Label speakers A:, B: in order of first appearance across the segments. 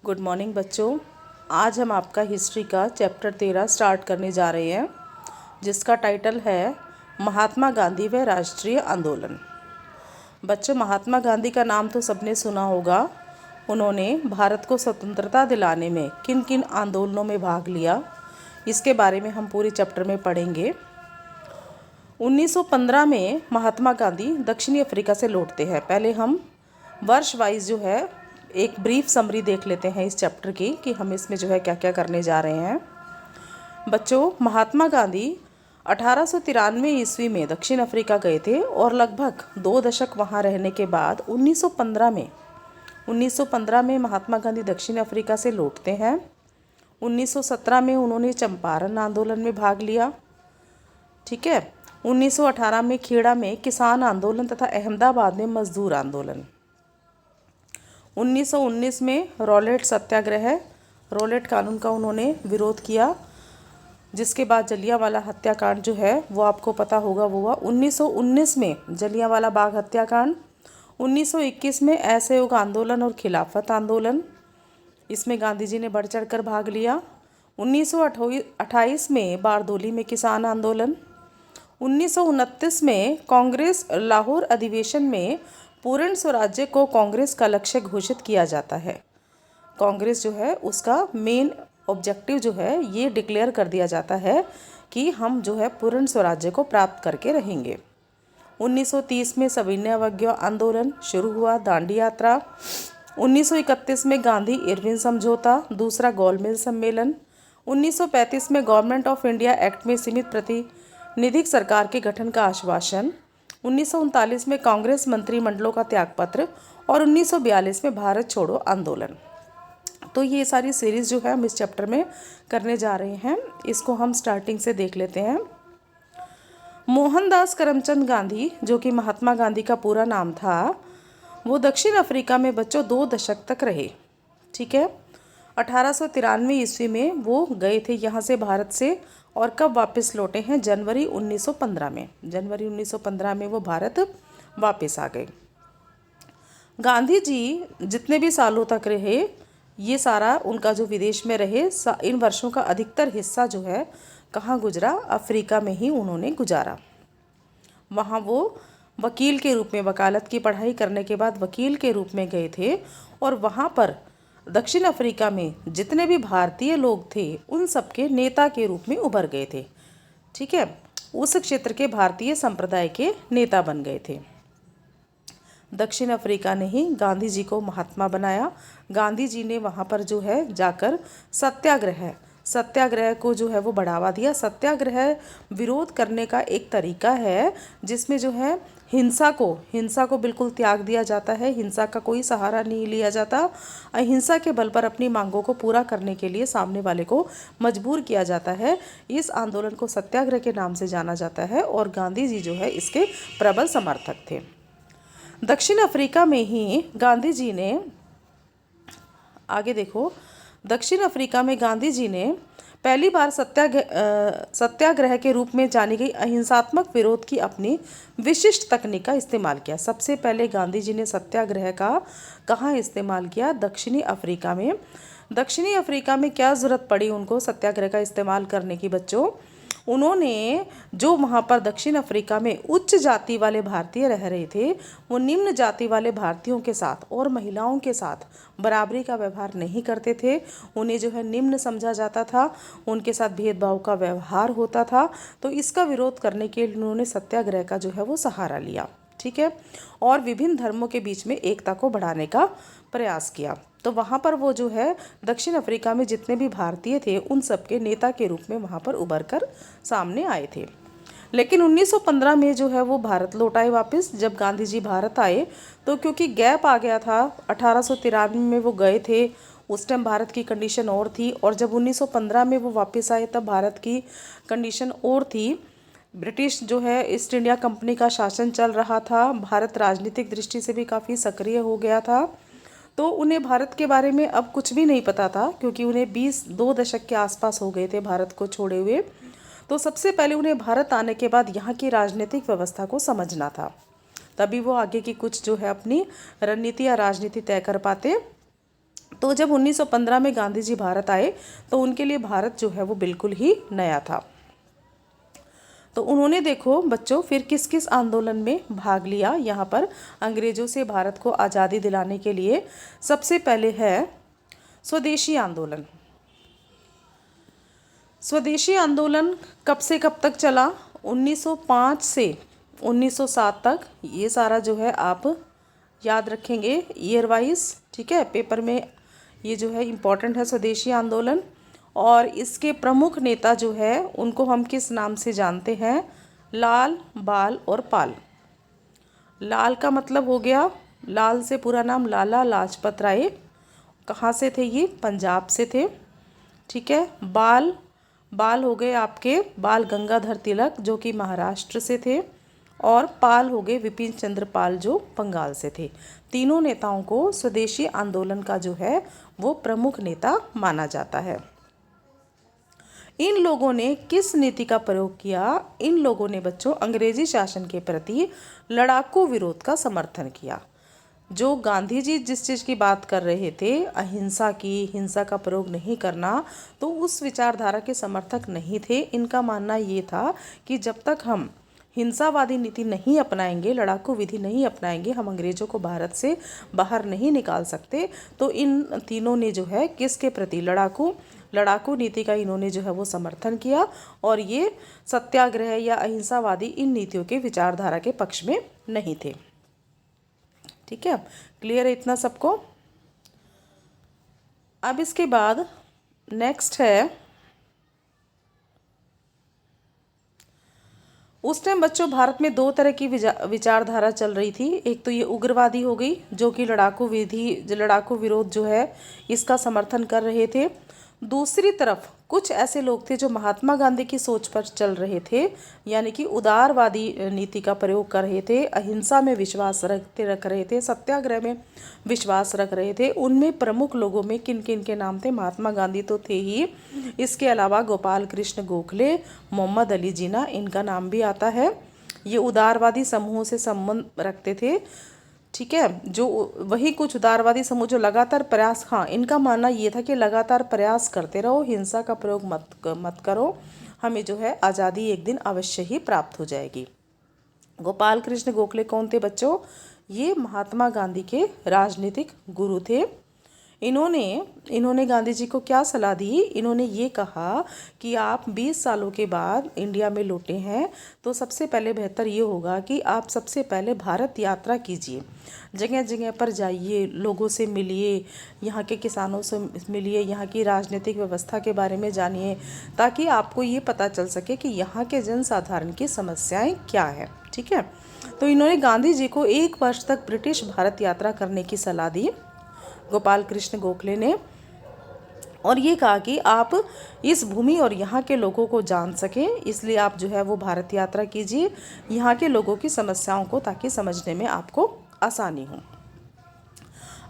A: Good morning बच्चों। आज हम आपका हिस्ट्री का चैप्टर 13 स्टार्ट करने जा रहे हैं, जिसका टाइटल है महात्मा गांधी व राष्ट्रीय आंदोलन। बच्चों, महात्मा गांधी का नाम तो सबने सुना होगा। उन्होंने भारत को स्वतंत्रता दिलाने में किन किन आंदोलनों में भाग लिया, इसके बारे में हम पूरे चैप्टर में पढ़ेंगे। 1915 में महात्मा गांधी दक्षिणी अफ्रीका से लौटते हैं। पहले हम वर्ष वाइज जो है एक ब्रीफ समरी देख लेते हैं इस चैप्टर की, कि हम इसमें जो है क्या क्या करने जा रहे हैं। बच्चों, महात्मा गांधी 1893 ईस्वी में दक्षिण अफ्रीका गए थे और लगभग 2 दशक वहाँ रहने के बाद 1915 में महात्मा गांधी दक्षिण अफ्रीका से लौटते हैं। 1917 में उन्होंने चंपारण आंदोलन में भाग लिया। ठीक है। 1918 में खेड़ा में किसान आंदोलन तथा अहमदाबाद में मजदूर आंदोलन। 1919 में रॉलेट सत्याग्रह, रॉलेट कानून का उन्होंने विरोध किया, जिसके बाद जलियांवाला हत्याकांड जो है वो आपको पता होगा वो हुआ 1919 में जलियांवाला बाग हत्याकांड। 1921 में असहयोग आंदोलन और खिलाफत आंदोलन, इसमें गांधी जी ने बढ़ चढ़ कर भाग लिया। 1928 में बारदोली में किसान आंदोलन। 1929 में कांग्रेस लाहौर अधिवेशन में पूर्ण स्वराज्य को कांग्रेस का लक्ष्य घोषित किया जाता है। कांग्रेस जो है उसका मेन ऑब्जेक्टिव जो है ये डिक्लेयर कर दिया जाता है कि हम जो है पूर्ण स्वराज्य को प्राप्त करके रहेंगे। 1930 में सविनय अवज्ञा आंदोलन शुरू हुआ, दांडी यात्रा। 1931 में गांधी इरविन समझौता, दूसरा गोलमेज सम्मेलन। 1935 में गवर्नमेंट ऑफ इंडिया एक्ट में सीमित प्रतिनिधिक सरकार के गठन का आश्वासन। 1939 में कांग्रेस मंत्रिमंडलों का त्यागपत्र और 1942 में भारत छोड़ो आंदोलन। तो ये सारी सीरीज़ जो है हम इस चैप्टर में करने जा रहे हैं। इसको हम स्टार्टिंग से देख लेते हैं। मोहनदास करमचंद गांधी, जो कि महात्मा गांधी का पूरा नाम था, वो दक्षिण अफ्रीका में बच्चों 2 दशक तक रहे। ठीक है। 1893 ईस्वी में वो गए थे यहाँ से, भारत से, और कब वापस लौटे हैं? जनवरी 1915 में। जनवरी 1915 में वो भारत वापस आ गए। गांधी जी जितने भी सालों तक रहे, ये सारा उनका जो विदेश में रहे, इन वर्षों का अधिकतर हिस्सा जो है कहाँ गुजरा? अफ्रीका में ही उन्होंने गुजारा। वहाँ वो वकील के रूप में, वकालत की पढ़ाई करने के बाद वकील के रूप में गए थे, और वहाँ पर दक्षिण अफ्रीका में जितने भी भारतीय लोग थे उन सबके नेता के रूप में उभर गए थे। ठीक है। उस क्षेत्र के भारतीय संप्रदाय के नेता बन गए थे। दक्षिण अफ्रीका ने ही गांधी जी को महात्मा बनाया। गांधी जी ने वहाँ पर जो है जाकर सत्याग्रह को जो है वो बढ़ावा दिया। सत्याग्रह विरोध करने का एक तरीका है जिसमें जो है हिंसा को बिल्कुल त्याग दिया जाता है। हिंसा का कोई सहारा नहीं लिया जाता। अहिंसा के बल पर अपनी मांगों को पूरा करने के लिए सामने वाले को मजबूर किया जाता है। इस आंदोलन को सत्याग्रह के नाम से जाना जाता है, और गांधी जी जो है इसके प्रबल समर्थक थे। दक्षिण अफ्रीका में ही गांधी जी ने, आगे देखो, दक्षिण अफ्रीका में गांधी जी ने पहली बार सत्याग्रह के रूप में जानी गई अहिंसात्मक विरोध की अपनी विशिष्ट तकनीक का इस्तेमाल किया। सबसे पहले गांधी जी ने सत्याग्रह का कहाँ इस्तेमाल किया? दक्षिणी अफ्रीका में। दक्षिणी अफ्रीका में क्या ज़रूरत पड़ी उनको सत्याग्रह का इस्तेमाल करने की? बच्चों, उन्होंने जो वहाँ पर दक्षिण अफ्रीका में उच्च जाति वाले भारतीय रह रहे थे, वो निम्न जाति वाले भारतीयों के साथ और महिलाओं के साथ बराबरी का व्यवहार नहीं करते थे। उन्हें जो है निम्न समझा जाता था, उनके साथ भेदभाव का व्यवहार होता था। तो इसका विरोध करने के लिए उन्होंने सत्याग्रह का जो है वो सहारा लिया। ठीक है। और विभिन्न धर्मों के बीच में एकता को बढ़ाने का प्रयास किया। तो वहाँ पर वो जो है दक्षिण अफ्रीका में जितने भी भारतीय थे उन सब के नेता के रूप में वहाँ पर उभर कर सामने आए थे। लेकिन 1915 में जो है वो भारत लौट आए वापस। जब गांधी जी भारत आए तो क्योंकि गैप आ गया था, 1893 में वो गए थे, उस टाइम भारत की कंडीशन और थी, और जब 1915 में वो वापस आए तब भारत की कंडीशन और थी। ब्रिटिश जो है ईस्ट इंडिया कंपनी का शासन चल रहा था। भारत राजनीतिक दृष्टि से भी काफ़ी सक्रिय हो गया था। तो उन्हें भारत के बारे में अब कुछ भी नहीं पता था, क्योंकि उन्हें 2 दशक के आसपास हो गए थे भारत को छोड़े हुए। तो सबसे पहले उन्हें भारत आने के बाद यहाँ की राजनीतिक व्यवस्था को समझना था, तभी वो आगे की कुछ जो है अपनी रणनीति या राजनीति तय कर पाते। तो जब 1915 में गांधी जी भारत आए तो उनके लिए भारत जो है वो बिल्कुल ही नया था। तो उन्होंने देखो बच्चों फिर किस किस आंदोलन में भाग लिया। यहाँ पर अंग्रेज़ों से भारत को आज़ादी दिलाने के लिए सबसे पहले है स्वदेशी आंदोलन। स्वदेशी आंदोलन कब से कब तक चला? 1905 से 1907 तक। ये सारा जो है आप याद रखेंगे ईयर वाइज, ठीक है। पेपर में ये जो है इम्पॉर्टेंट है स्वदेशी आंदोलन। और इसके प्रमुख नेता जो है उनको हम किस नाम से जानते हैं? लाल, बाल और पाल। लाल का मतलब हो गया, लाल से पूरा नाम लाला लाजपत राय। कहाँ से थे ये? पंजाब से थे, ठीक है। बाल, बाल हो गए आपके बाल गंगाधर तिलक जो कि महाराष्ट्र से थे। और पाल हो गए विपिन चंद्र पाल जो बंगाल से थे। तीनों नेताओं को स्वदेशी आंदोलन का जो है वो प्रमुख नेता माना जाता है। इन लोगों ने किस नीति का प्रयोग किया? इन लोगों ने बच्चों अंग्रेजी शासन के प्रति लड़ाकू विरोध का समर्थन किया। जो गांधी जी जिस चीज़ की बात कर रहे थे अहिंसा की, हिंसा का प्रयोग नहीं करना, तो उस विचारधारा के समर्थक नहीं थे। इनका मानना ये था कि जब तक हम हिंसावादी नीति नहीं अपनाएंगे, लड़ाकू विधि नहीं अपनाएंगे, हम अंग्रेज़ों को भारत से बाहर नहीं निकाल सकते। तो इन तीनों ने जो है किसके प्रति? लड़ाकू नीति का इन्होंने जो है वो समर्थन किया। और ये सत्याग्रह या अहिंसावादी इन नीतियों के विचारधारा के पक्ष में नहीं थे, ठीक है। क्लियर है इतना सबको? अब इसके बाद नेक्स्ट है, उस टाइम बच्चों भारत में दो तरह की विचारधारा चल रही थी। एक तो ये उग्रवादी हो गई जो कि लड़ाकू विरोध जो है इसका समर्थन कर रहे थे। दूसरी तरफ कुछ ऐसे लोग थे जो महात्मा गांधी की सोच पर चल रहे थे, यानी कि उदारवादी नीति का प्रयोग कर रहे थे, अहिंसा में विश्वास रख रहे थे, सत्याग्रह में विश्वास रख रहे थे। उनमें प्रमुख लोगों में किन किन के नाम थे? महात्मा गांधी तो थे ही, इसके अलावा गोपाल कृष्ण गोखले, मोहम्मद अली जिन्ना, इनका नाम भी आता है। ये उदारवादी समूहों से संबंध रखते थे, ठीक है। जो वही कुछ उदारवादी समूह जो लगातार प्रयास, हाँ, इनका मानना ये था कि लगातार प्रयास करते रहो, हिंसा का प्रयोग मत करो, हमें जो है आज़ादी एक दिन अवश्य ही प्राप्त हो जाएगी। गोपाल कृष्ण गोखले कौन थे बच्चों? ये महात्मा गांधी के राजनीतिक गुरु थे। इन्होंने गांधी जी को क्या सलाह दी? इन्होंने ये कहा कि आप 20 सालों के बाद इंडिया में लौटे हैं तो सबसे पहले बेहतर ये होगा कि आप सबसे पहले भारत यात्रा कीजिए, जगह जगह पर जाइए, लोगों से मिलिए, यहाँ के किसानों से मिलिए, यहाँ की राजनीतिक व्यवस्था के बारे में जानिए, ताकि आपको ये पता चल सके कि यहाँ के जनसाधारण की समस्याएं क्या है, ठीक है। तो इन्होंने गांधी जी को 1 वर्ष तक ब्रिटिश भारत यात्रा करने की सलाह दी गोपाल कृष्ण गोखले ने, और ये कहा कि आप इस भूमि और यहाँ के लोगों को जान सकें, इसलिए आप जो है वो भारत यात्रा कीजिए यहाँ के लोगों की समस्याओं को, ताकि समझने में आपको आसानी हो।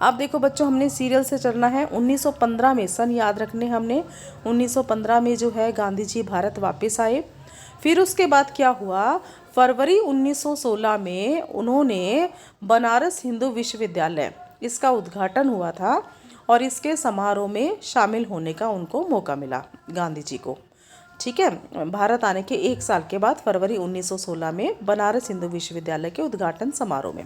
A: अब देखो बच्चों, हमने सीरियल से चलना है। 1915 में, सन याद रखने हमने, 1915 में जो है गांधी जी भारत वापस आए। फिर उसके बाद क्या हुआ? फरवरी 1916 में उन्होंने बनारस हिंदू विश्वविद्यालय, इसका उद्घाटन हुआ था और इसके समारोह में शामिल होने का उनको मौका मिला गांधी जी को, ठीक है। भारत आने के 1 साल के बाद फरवरी 1916 में बनारस हिंदू विश्वविद्यालय के उद्घाटन समारोह में,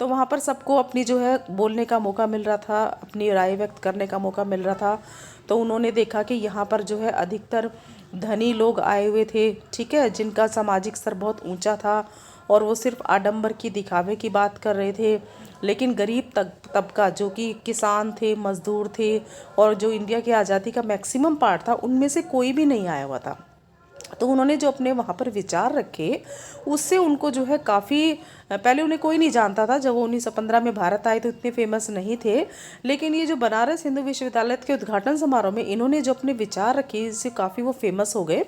A: तो वहाँ पर सबको अपनी जो है बोलने का मौका मिल रहा था, अपनी राय व्यक्त करने का मौका मिल रहा था। तो उन्होंने देखा कि यहाँ पर जो है अधिकतर धनी लोग आए हुए थे, ठीक है, जिनका सामाजिक स्तर बहुत ऊंचा था और वो सिर्फ आडंबर की, दिखावे की बात कर रहे थे। लेकिन गरीब तबका जो कि किसान थे, मजदूर थे और जो इंडिया की आज़ादी का मैक्सिमम पार्ट था, उनमें से कोई भी नहीं आया हुआ था। तो उन्होंने जो अपने वहाँ पर विचार रखे उससे उनको जो है काफ़ी, पहले उन्हें कोई नहीं जानता था, जब वो 1915 में भारत आए तो इतने फेमस नहीं थे। लेकिन ये जो बनारस हिंदू विश्वविद्यालय के उद्घाटन समारोह में इन्होंने जो अपने विचार रखे, इससे काफ़ी वो फेमस हो गए।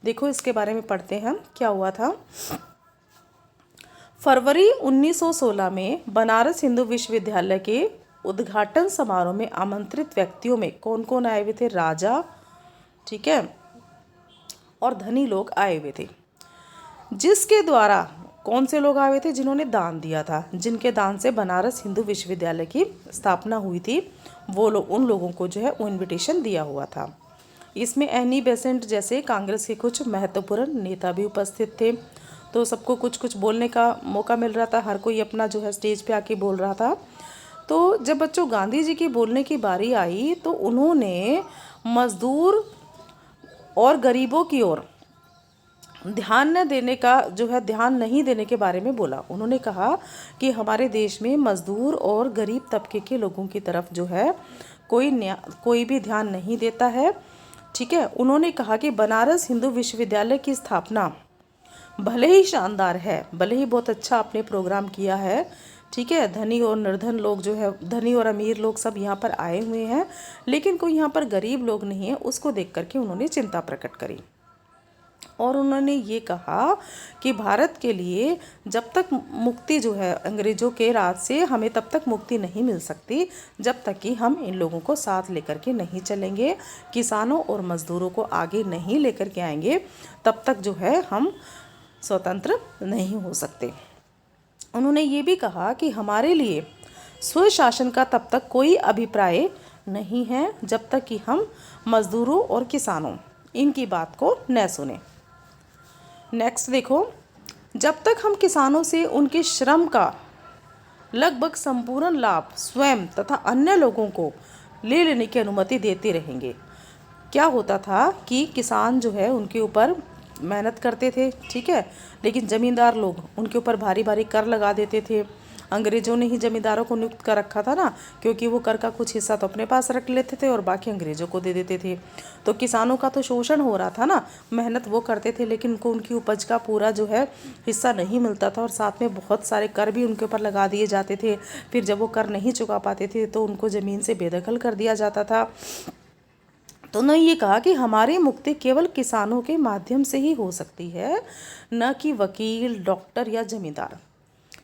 A: देखो इसके बारे में पढ़ते हैं क्या हुआ था। फरवरी 1916 में बनारस हिंदू विश्वविद्यालय के उद्घाटन समारोह में आमंत्रित व्यक्तियों में कौन कौन आए हुए थे? राजा, ठीक है, और धनी लोग आए हुए थे, जिसके द्वारा कौन से लोग आए थे? जिन्होंने दान दिया था, जिनके दान से बनारस हिंदू विश्वविद्यालय की स्थापना हुई थी, वो लोग, उन लोगों को जो है वो इनविटेशन दिया हुआ था। इसमें एनी बेसेंट जैसे कांग्रेस के कुछ महत्वपूर्ण नेता भी उपस्थित थे। तो सबको कुछ कुछ बोलने का मौका मिल रहा था, हर कोई अपना जो है स्टेज पे आके बोल रहा था। तो जब बच्चों गांधी जी की बोलने की बारी आई तो उन्होंने मजदूर और गरीबों की ओर ध्यान न देने का जो है, ध्यान नहीं देने के बारे में बोला। उन्होंने कहा कि हमारे देश में मजदूर और गरीब तबके के लोगों की तरफ जो है कोई भी ध्यान नहीं देता है। ठीक है, उन्होंने कहा कि बनारस हिंदू विश्वविद्यालय की स्थापना भले ही शानदार है, भले ही बहुत अच्छा आपने प्रोग्राम किया है, ठीक है, धनी और निर्धन लोग जो है, धनी और अमीर लोग सब यहाँ पर आए हुए हैं, लेकिन कोई यहाँ पर गरीब लोग नहीं है, उसको देख करके उन्होंने चिंता प्रकट करी। और उन्होंने ये कहा कि भारत के लिए जब तक मुक्ति जो है अंग्रेज़ों के राज से, हमें तब तक मुक्ति नहीं मिल सकती जब तक कि हम इन लोगों को साथ लेकर के नहीं चलेंगे, किसानों और मज़दूरों को आगे नहीं लेकर के आएंगे, तब तक जो है हम स्वतंत्र नहीं हो सकते। उन्होंने ये भी कहा कि हमारे लिए स्वशासन का तब तक कोई अभिप्राय नहीं है जब तक कि हम मज़दूरों और किसानों इनकी बात को न सुने। नेक्स्ट देखो, जब तक हम किसानों से उनके श्रम का लगभग संपूर्ण लाभ स्वयं तथा अन्य लोगों को ले लेने की अनुमति देते रहेंगे। क्या होता था कि किसान जो है उनके ऊपर मेहनत करते थे, ठीक है, लेकिन ज़मींदार लोग उनके ऊपर भारी भारी कर लगा देते थे। अंग्रेज़ों ने ही ज़मींदारों को नियुक्त कर रखा था ना, क्योंकि वो कर का कुछ हिस्सा तो अपने पास रख लेते थे और बाकी अंग्रेज़ों को दे देते थे। तो किसानों का तो शोषण हो रहा था ना, मेहनत वो करते थे लेकिन उनको उनकी उपज का पूरा जो है हिस्सा नहीं मिलता था, और साथ में बहुत सारे कर भी उनके ऊपर लगा दिए जाते थे। फिर जब वो कर नहीं चुका पाते थे तो उनको ज़मीन से बेदखल कर दिया जाता था। तो उन्होंने ये कहा कि हमारी मुक्ति केवल किसानों के माध्यम से ही हो सकती है, न कि वकील, डॉक्टर या जमींदार।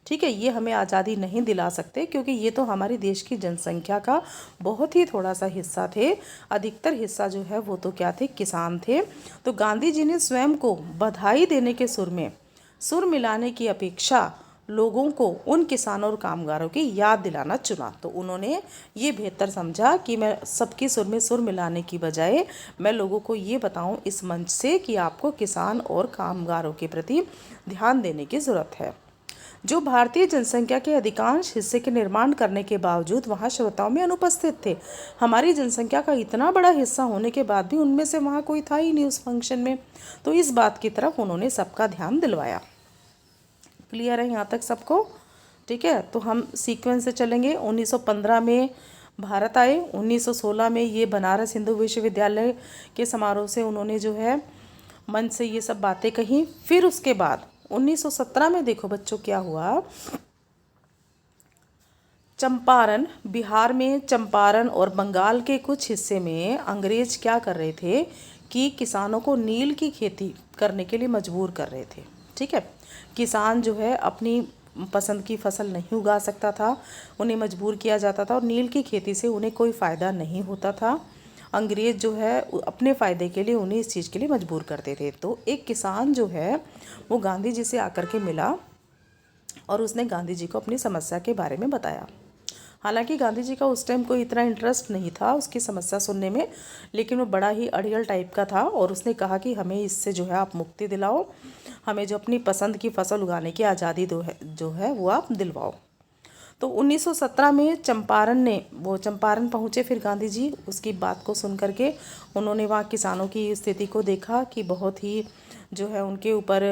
A: ठीक है, ये हमें आज़ादी नहीं दिला सकते, क्योंकि ये तो हमारे देश की जनसंख्या का बहुत ही थोड़ा सा हिस्सा थे। अधिकतर हिस्सा जो है वो तो क्या थे, किसान थे। तो गांधी जी ने स्वयं को बधाई देने के सुर में सुर मिलाने की अपेक्षा लोगों को उन किसानों और कामगारों की याद दिलाना चुना। तो उन्होंने ये बेहतर समझा कि मैं सबकी सुर में सुर मिलाने की बजाय मैं लोगों को ये बताऊं इस मंच से कि आपको किसान और कामगारों के प्रति ध्यान देने की ज़रूरत है, जो भारतीय जनसंख्या के अधिकांश हिस्से के निर्माण करने के बावजूद वहाँ श्रोताओं में अनुपस्थित थे। हमारी जनसंख्या का इतना बड़ा हिस्सा होने के बाद भी उनमें से वहाँ कोई था ही नहीं उस फंक्शन में। तो इस बात की तरफ उन्होंने सबका ध्यान दिलवाया। क्लियर है यहाँ तक सबको? ठीक है, तो हम सीक्वेंस से चलेंगे। 1915 में भारत आए, 1916 में ये बनारस हिंदू विश्वविद्यालय के समारोह से उन्होंने जो है मंच से ये सब बातें कही। फिर उसके बाद 1917 में देखो बच्चों क्या हुआ, चंपारण, बिहार में चंपारण और बंगाल के कुछ हिस्से में अंग्रेज क्या कर रहे थे कि किसानों को नील की खेती करने के लिए मजबूर कर रहे थे। ठीक है, किसान जो है अपनी पसंद की फसल नहीं उगा सकता था, उन्हें मजबूर किया जाता था, और नील की खेती से उन्हें कोई फ़ायदा नहीं होता था। अंग्रेज़ जो है अपने फ़ायदे के लिए उन्हें इस चीज़ के लिए मजबूर करते थे। तो एक किसान जो है वो गांधी जी से आकर के मिला और उसने गांधी जी को अपनी समस्या के बारे में बताया। हालांकि गांधी जी का उस टाइम कोई इतना इंटरेस्ट नहीं था उसकी समस्या सुनने में, लेकिन वो बड़ा ही अड़ियल टाइप का था, और उसने कहा कि हमें इससे जो है आप मुक्ति दिलाओ, हमें जो अपनी पसंद की फसल उगाने की आज़ादी जो है वो आप दिलवाओ। तो 1917 में चंपारण पहुँचे फिर गांधी जी। उसकी बात को सुन करके उन्होंने वहाँ किसानों की स्थिति को देखा कि बहुत ही जो है उनके ऊपर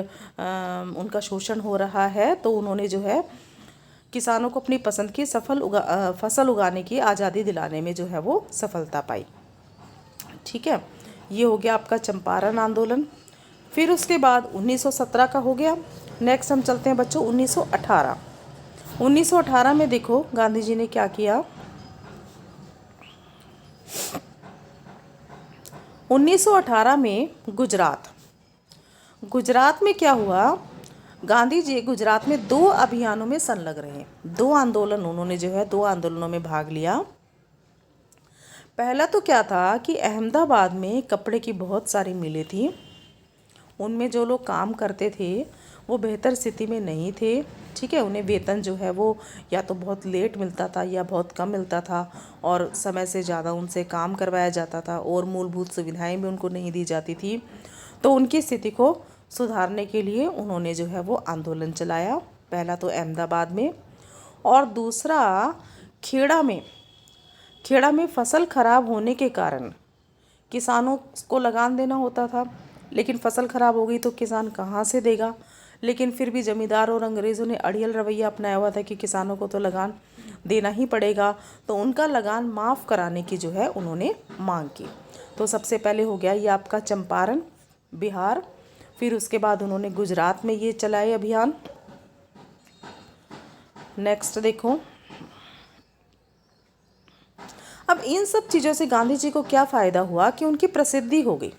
A: उनका शोषण हो रहा है। तो उन्होंने जो है किसानों को अपनी पसंद की फसल उगाने की आज़ादी दिलाने में जो है वो सफलता पाई। ठीक है, ये हो गया आपका चंपारण आंदोलन। फिर उसके बाद 1917 का हो गया। नेक्स्ट हम चलते हैं बच्चों 1918। 1918 में देखो गांधी जी ने क्या किया। 1918 में गुजरात में क्या हुआ, गांधी जी गुजरात में 2 अभियानों में संलग्न रहे। 2 आंदोलन उन्होंने जो है 2 आंदोलनों में भाग लिया। पहला तो क्या था कि अहमदाबाद में कपड़े की बहुत सारी मिलें थी, उनमें जो लोग काम करते थे वो बेहतर स्थिति में नहीं थे। ठीक है, उन्हें वेतन जो है वो या तो बहुत लेट मिलता था या बहुत कम मिलता था, और समय से ज़्यादा उनसे काम करवाया जाता था, और मूलभूत सुविधाएं भी उनको नहीं दी जाती थी। तो उनकी स्थिति को सुधारने के लिए उन्होंने जो है वो आंदोलन चलाया। पहला तो अहमदाबाद में, और दूसरा खेड़ा में फसल खराब होने के कारण किसानों को लगान देना होता था, लेकिन फसल खराब हो गई तो किसान कहाँ से देगा। लेकिन फिर भी जमींदार और अंग्रेज़ों ने अड़ियल रवैया अपनाया हुआ था कि किसानों को तो लगान देना ही पड़ेगा। तो उनका लगान माफ़ कराने की जो है उन्होंने मांग की। तो सबसे पहले हो गया ये आपका चंपारण, बिहार। फिर उसके बाद उन्होंने गुजरात में ये चलाए अभियान। नेक्स्ट देखो, अब इन सब चीज़ों से गांधी जी को क्या फ़ायदा हुआ कि उनकी प्रसिद्धि हो गई।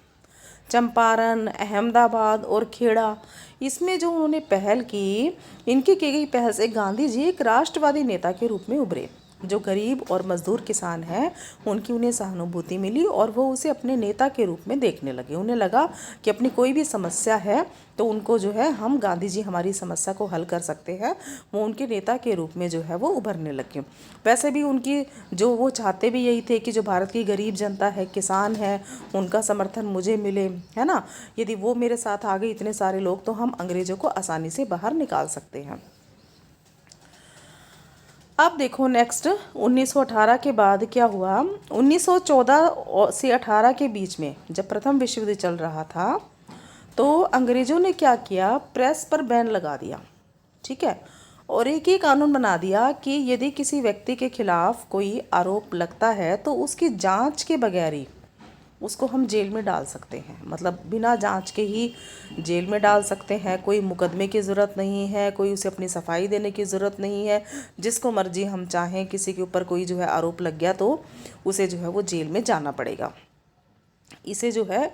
A: चंपारण, अहमदाबाद और खेड़ा, इसमें जो उन्होंने पहल की, इनकी की गई पहल से गांधी जी एक राष्ट्रवादी नेता के रूप में उभरे। जो गरीब और मजदूर किसान हैं उनकी उन्हें सहानुभूति मिली, और वो उसे अपने नेता के रूप में देखने लगे। उन्हें लगा कि अपनी कोई भी समस्या है तो उनको जो है हम गांधी जी हमारी समस्या को हल कर सकते हैं। वो उनके नेता के रूप में जो है वो उभरने लगे। वैसे भी उनकी जो वो चाहते भी यही थे कि जो भारत की गरीब जनता है, किसान है, उनका समर्थन मुझे मिले, है ना। यदि वो मेरे साथ आ गए इतने सारे लोग, तो हम अंग्रेज़ों को आसानी से बाहर निकाल सकते हैं। अब देखो नेक्स्ट 1918 के बाद क्या हुआ। 1914 से 18 के बीच में जब प्रथम विश्व युद्ध चल रहा था, तो अंग्रेज़ों ने क्या किया, प्रेस पर बैन लगा दिया। ठीक है, और एक ही कानून बना दिया कि यदि किसी व्यक्ति के खिलाफ कोई आरोप लगता है तो उसकी जांच के बगैर ही उसको हम जेल में डाल सकते हैं। मतलब बिना जांच के ही जेल में डाल सकते हैं। कोई मुकदमे की ज़रूरत नहीं है, कोई उसे अपनी सफाई देने की ज़रूरत नहीं है। जिसको मर्जी हम चाहें, किसी के ऊपर कोई जो है आरोप लग गया तो उसे जो है वो जेल में जाना पड़ेगा। इसे जो है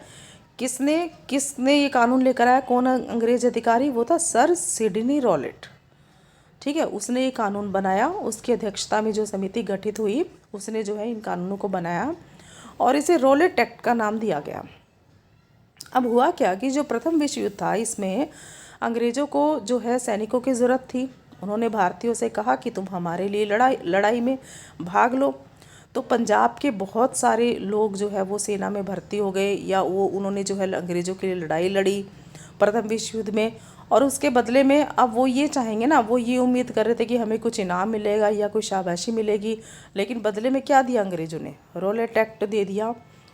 A: किसने किसने ये कानून लेकर आया, कौन अंग्रेज अधिकारी, वो था सर सिडनी रॉलेट। ठीक है, उसने ये कानून बनाया। उसकी अध्यक्षता में जो समिति गठित हुई उसने जो है इन कानूनों को बनाया, और इसे रॉलेट एक्ट का नाम दिया गया। अब हुआ क्या कि जो प्रथम विश्व युद्ध था, इसमें अंग्रेज़ों को जो है सैनिकों की ज़रूरत थी। उन्होंने भारतीयों से कहा कि तुम हमारे लिए लड़ाई में भाग लो। तो पंजाब के बहुत सारे लोग जो है वो सेना में भर्ती हो गए, या वो उन्होंने जो है अंग्रेज़ों के लिए लड़ाई लड़ी प्रथम विश्व युद्ध में। और उसके बदले में अब वो ये चाहेंगे ना, वो ये उम्मीद कर रहे थे कि हमें कुछ इनाम मिलेगा या कोई शाबाशी मिलेगी। लेकिन बदले में क्या दिया अंग्रेज़ों ने, रॉलेट एक्ट दे दिया।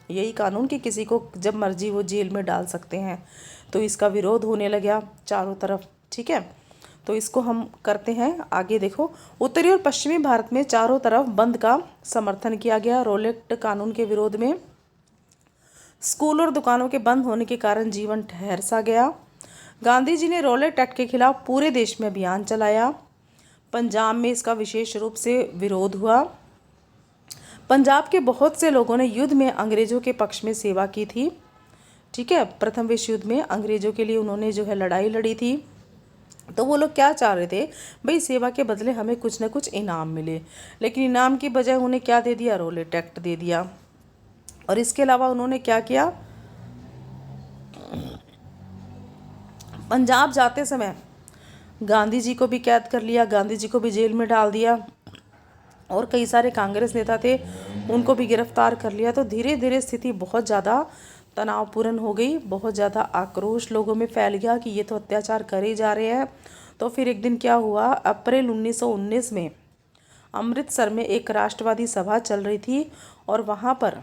A: यही कानून कि किसी को जब मर्जी वो जेल में डाल सकते हैं। तो इसका विरोध होने लगा चारों तरफ। ठीक है, तो इसको हम करते हैं आगे। देखो, उत्तरी और पश्चिमी भारत में चारों तरफ बंद का समर्थन किया गया रॉलेट कानून के विरोध में। स्कूल और दुकानों के बंद होने के कारण जीवन ठहर सा गया। गांधी जी ने रॉलेट एक्ट के खिलाफ पूरे देश में अभियान चलाया। पंजाब में इसका विशेष रूप से विरोध हुआ। पंजाब के बहुत से लोगों ने युद्ध में अंग्रेज़ों के पक्ष में सेवा की थी। ठीक है, प्रथम विश्व युद्ध में अंग्रेज़ों के लिए उन्होंने जो है लड़ाई लड़ी थी। तो वो लोग क्या चाह रहे थे, भाई सेवा के बदले हमें कुछ ना कुछ इनाम मिले। लेकिन इनाम की बजाय उन्हें क्या दे दिया, रॉलेट एक्ट दे दिया। और इसके अलावा उन्होंने क्या किया, पंजाब जाते समय गांधी जी को भी कैद कर लिया, गांधी जी को भी जेल में डाल दिया, और कई सारे कांग्रेस नेता थे उनको भी गिरफ्तार कर लिया। तो धीरे धीरे स्थिति बहुत ज़्यादा तनावपूर्ण हो गई। बहुत ज़्यादा आक्रोश लोगों में फैल गया कि ये तो अत्याचार करे जा रहे हैं। तो फिर एक दिन क्या हुआ, अप्रैल 1919 में अमृतसर में एक राष्ट्रवादी सभा चल रही थी, और वहाँ पर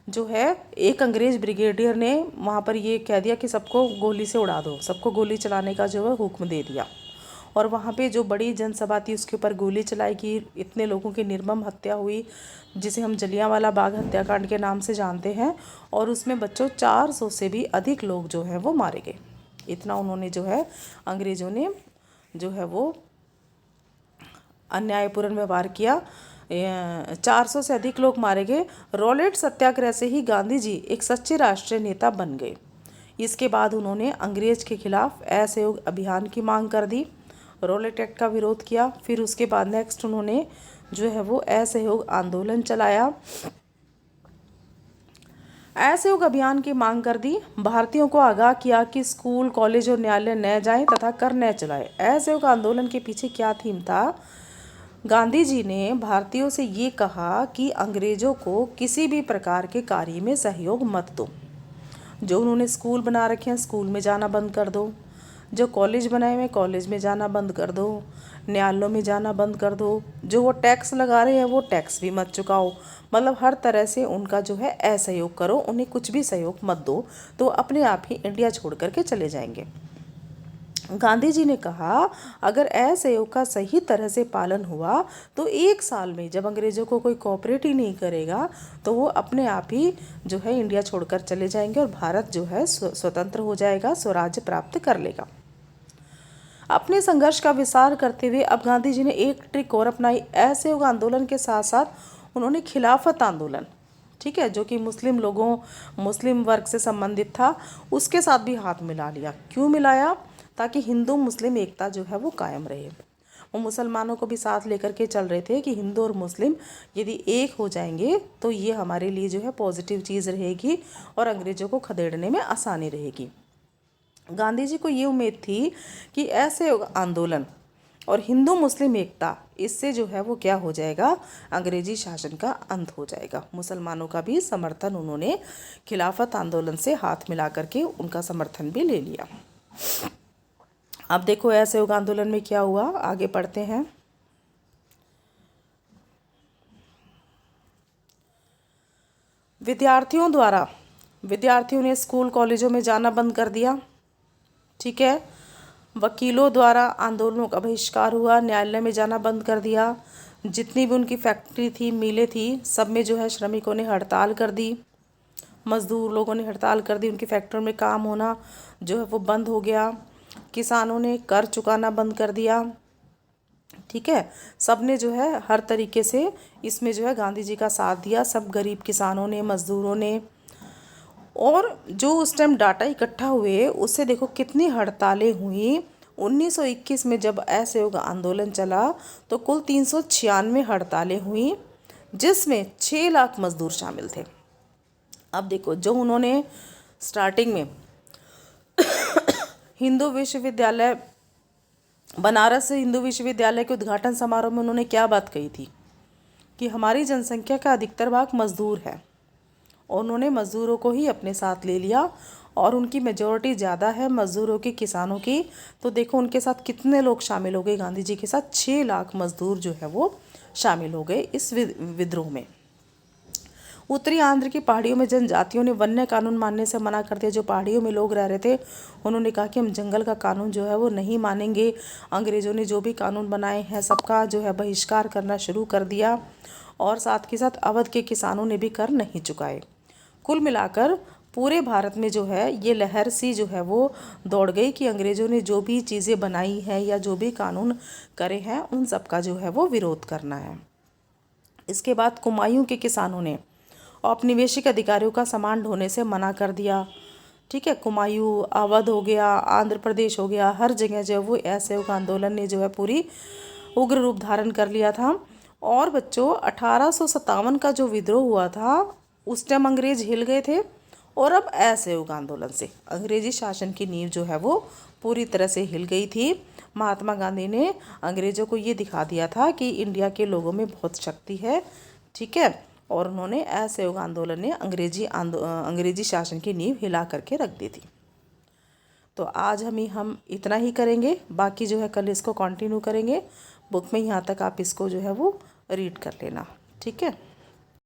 A: जो है एक अंग्रेज ब्रिगेडियर ने वहाँ पर ये कह दिया कि सबको गोली से उड़ा दो, सबको गोली चलाने का जो है हुक्म दे दिया। और वहाँ पे जो बड़ी जनसभा थी उसके ऊपर गोली चलाई गई। इतने लोगों की निर्मम हत्या हुई, जिसे हम जलियांवाला बाग हत्याकांड के नाम से जानते हैं। और उसमें बच्चों 400 से भी अधिक लोग जो हैं वो मारे गए। इतना उन्होंने जो है अंग्रेज़ों ने जो है वो अन्यायपूर्ण व्यवहार किया। 400 से अधिक लोग मारे गए। रॉलेट सत्याग्रह से ही गांधी जी एक सच्चे राष्ट्रीय नेता बन गए। इसके बाद उन्होंने अंग्रेज के खिलाफ असहयोग अभियान की मांग कर दी, रॉलेट एक्ट का विरोध किया। फिर उसके बाद नेक्स्ट उन्होंने जो है वो असहयोग आंदोलन चलाया। असहयोग अभियान की मांग कर दी। भारतीयों को आगाह किया कि स्कूल, कॉलेज और न्यायालय न जाएं तथा कर न चलाएं। असहयोग आंदोलन के पीछे क्या थीम था? गांधी जी ने भारतीयों से ये कहा कि अंग्रेजों को किसी भी प्रकार के कार्य में सहयोग मत दो। जो उन्होंने स्कूल बना रखे हैं, स्कूल में जाना बंद कर दो। जो कॉलेज बनाए हुए, कॉलेज में जाना बंद कर दो। न्यायालयों में जाना बंद कर दो। जो वो टैक्स लगा रहे हैं, वो टैक्स भी मत चुकाओ। मतलब हर तरह से उनका जो है असहयोग करो, उन्हें कुछ भी सहयोग मत दो, तो अपने आप ही इंडिया छोड़ करके चले जाएंगे। गांधी जी ने कहा, अगर असहयोग का सही तरह से पालन हुआ तो 1 साल में जब अंग्रेजों को कोई कोऑपरेट ही नहीं करेगा तो वो अपने आप ही जो है इंडिया छोड़कर चले जाएंगे और भारत जो है स्वतंत्र हो जाएगा, स्वराज्य प्राप्त कर लेगा। अपने संघर्ष का विस्तार करते हुए अब गांधी जी ने एक ट्रिक और अपनाई। असहयोग आंदोलन के साथ साथ उन्होंने खिलाफत आंदोलन, ठीक है, जो कि मुस्लिम वर्ग से संबंधित था, उसके साथ भी हाथ मिला लिया। क्यों मिलाया? ताकि हिंदू मुस्लिम एकता जो है वो कायम रहे। वो मुसलमानों को भी साथ लेकर के चल रहे थे कि हिंदू और मुस्लिम यदि एक हो जाएंगे तो ये हमारे लिए जो है पॉजिटिव चीज़ रहेगी और अंग्रेज़ों को खदेड़ने में आसानी रहेगी। गांधी जी को ये उम्मीद थी कि ऐसे आंदोलन और हिंदू मुस्लिम एकता, इससे जो है वो क्या हो जाएगा, अंग्रेजी शासन का अंत हो जाएगा। मुसलमानों का भी समर्थन उन्होंने खिलाफत आंदोलन से हाथ मिला करके उनका समर्थन भी ले लिया। अब देखो असहयोग आंदोलन में क्या हुआ, आगे पढ़ते हैं। विद्यार्थियों ने स्कूल कॉलेजों में जाना बंद कर दिया, ठीक है। वकीलों द्वारा आंदोलनों का बहिष्कार हुआ, न्यायालय में जाना बंद कर दिया। जितनी भी उनकी फैक्ट्री थी, मिलें थी, सब में जो है श्रमिकों ने हड़ताल कर दी, मजदूर लोगों ने हड़ताल कर दी, उनकी फैक्ट्रियों में काम होना जो है वो बंद हो गया। किसानों ने कर चुकाना बंद कर दिया, ठीक है। सब ने जो है हर तरीके से इसमें जो है गांधी जी का साथ दिया, सब गरीब किसानों ने, मजदूरों ने। और जो उस टाइम डाटा इकट्ठा हुए उससे देखो कितनी हड़तालें हुई। 1921 में जब असहयोग आंदोलन चला तो कुल 396 हड़तालें हुई, जिसमें 6 लाख मजदूर शामिल थे। अब देखो, जो उन्होंने स्टार्टिंग में बनारस हिंदू विश्वविद्यालय के उद्घाटन समारोह में उन्होंने क्या बात कही थी कि हमारी जनसंख्या का अधिकतर भाग मजदूर है, और उन्होंने मजदूरों को ही अपने साथ ले लिया और उनकी मेजॉरिटी ज़्यादा है मजदूरों की, किसानों की। तो देखो उनके साथ कितने लोग शामिल हो गए, गांधी जी के साथ 6 लाख मजदूर जो है वो शामिल हो गए इस विद्रोह में। उत्तरी आंध्र की पहाड़ियों में जनजातियों ने वन्य कानून मानने से मना कर दिया। जो पहाड़ियों में लोग रह रहे थे उन्होंने कहा कि हम जंगल का कानून जो है वो नहीं मानेंगे। अंग्रेज़ों ने जो भी कानून बनाए हैं सबका जो है बहिष्कार करना शुरू कर दिया, और साथ के साथ अवध के किसानों ने भी कर नहीं चुकाए। कुल मिलाकर पूरे भारत में जो है ये लहर सी जो है वो दौड़ गई कि अंग्रेज़ों ने जो भी चीज़ें बनाई हैं या जो भी कानून करे हैं उन सब का जो है वो विरोध करना है। इसके बाद कुमायूं के किसानों ने औपनिवेशिक अधिकारियों का सामान ढोने से मना कर दिया, ठीक है। कुमायूं, अवध हो गया, आंध्र प्रदेश हो गया, हर जगह जो है वो असहयोग आंदोलन ने जो है पूरी उग्र रूप धारण कर लिया था। और बच्चों 1857 का जो विद्रोह हुआ था उस टाइम अंग्रेज हिल गए थे, और अब असहयोग आंदोलन से अंग्रेजी शासन की नींव जो है वो पूरी तरह से हिल गई थी। महात्मा गांधी ने अंग्रेज़ों को ये दिखा दिया था कि इंडिया के लोगों में बहुत शक्ति है, ठीक है। और उन्होंने असहयोग आंदोलन ने अंग्रेजी शासन की नींव हिला करके रख दी थी। तो आज हम इतना ही करेंगे, बाकी जो है कल इसको कंटिन्यू करेंगे। बुक में यहाँ तक आप इसको जो है वो रीड कर लेना, ठीक है।